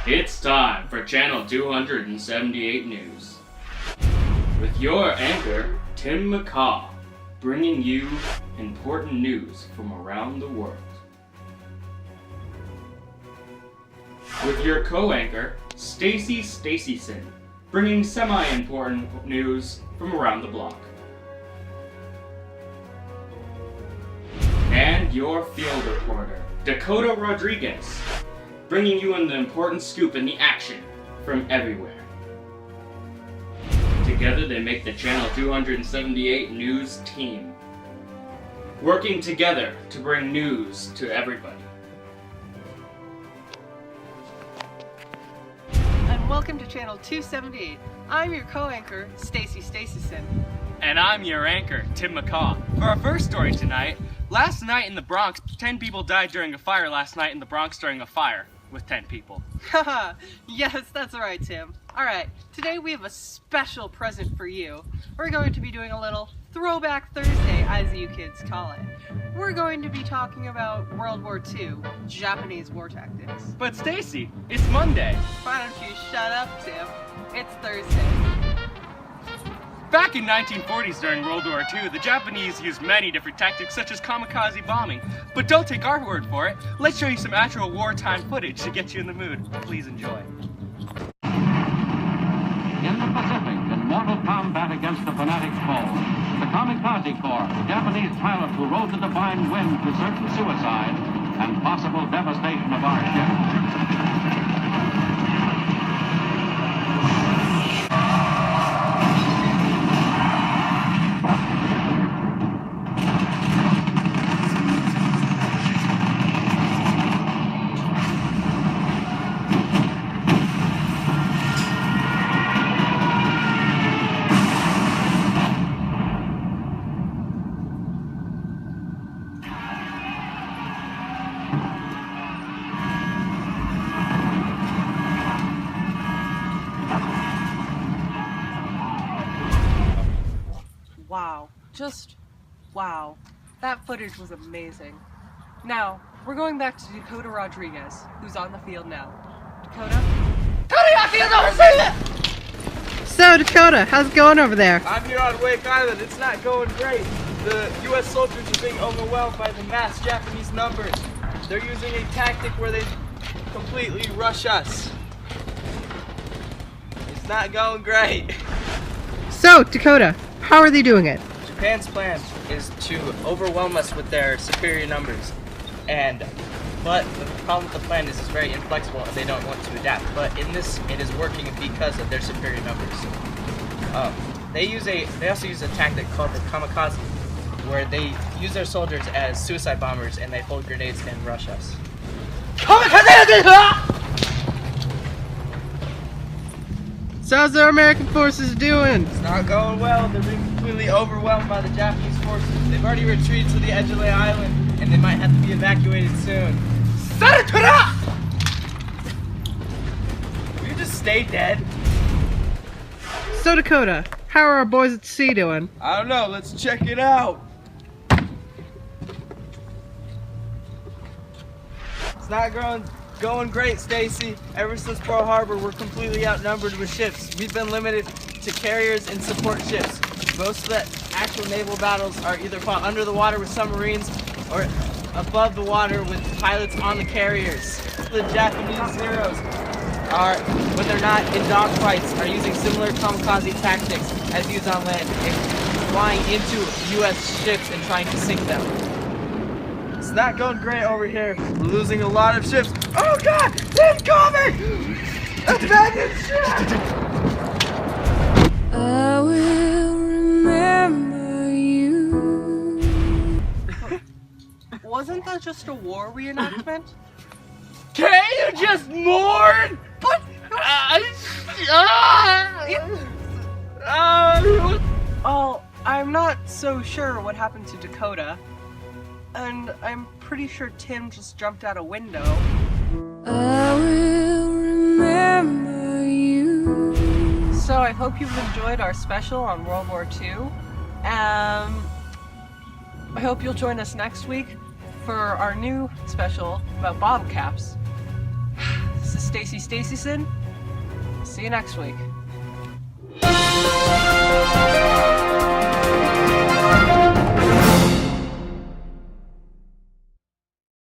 It's time for Channel 278 News. With your anchor, Tim McCaw, bringing you important news from around the world. With your co-anchor, Stacy Stacyson, bringing semi-important news from around the block. And your field reporter, Dakota Rodriguez, bringing you an important scoop in the action from everywhere. Together they make the Channel 278 News team, working together to bring news to everybody. And welcome to Channel 278. I'm your co-anchor, Stacy Stacyson. And I'm your anchor, Tim McCaw. For our first story tonight, last night in the Bronx, 10 people died during a fire last night in the Bronx during a fire with 10 people. Haha, yes, that's right, Tim. Alright, today we have a special present for you. We're going to be doing a little Throwback Thursday, as you kids call it. We're going to be talking about World War II, Japanese war tactics. But Stacy, it's Monday. Why don't you shut up, Tim? It's Thursday. Back in 1940s during World War II, the Japanese used many different tactics such as kamikaze bombing. But don't take our word for it. Let's show you some actual wartime footage to get you in the mood. Please enjoy. In the Pacific, in mortal combat against the fanatic foe, the Kamikaze Corps, the Japanese pilots who rode the divine wind to certain suicide and possible devastation of our ship. Wow, just wow. That footage was amazing. Now, we're going back to Dakota Rodriguez, who's on the field now. Dakota? So, Dakota, how's it going over there? I'm here on Wake Island. It's not going great. The U.S. soldiers are being overwhelmed by the mass Japanese numbers. They're using a tactic where they completely rush us. It's not going great. So, Dakota, how are they doing it? Japan's plan is to overwhelm us with their superior numbers. But the problem with the plan is it's very inflexible and they don't want to adapt. But in this, it is working because of their superior numbers. They also use a tactic called the kamikaze, where they use their soldiers as suicide bombers and they hold grenades and rush us. So how's our American forces doing? It's not going well. They're being completely overwhelmed by the Japanese forces. They've already retreated to the edge of the island and they might have to be evacuated soon. Will you just stay dead? So, Dakota, how are our boys at sea doing? I don't know. Let's check it out. It's not going great, Stacy. Ever since Pearl Harbor, we're completely outnumbered with ships. We've been limited to carriers and support ships. Most of the actual naval battles are either fought under the water with submarines or above the water with pilots on the carriers. The Japanese heroes are, when they're not in dogfights, are using similar kamikaze tactics as used on land, and flying into U.S. ships and trying to sink them. It's not going great over here. We're losing a lot of ships. Oh God! It's coming! Abandoned ship! I will remember you. Wasn't that just a war reenactment? Can you just mourn? What? Oh, I'm not so sure what happened to Dakota. And I'm pretty sure Tim just jumped out a window. I will remember you. So I hope you've enjoyed our special on World War II. I hope you'll join us next week for our new special about bottle caps. This is Stacy Stacyson. See you next week.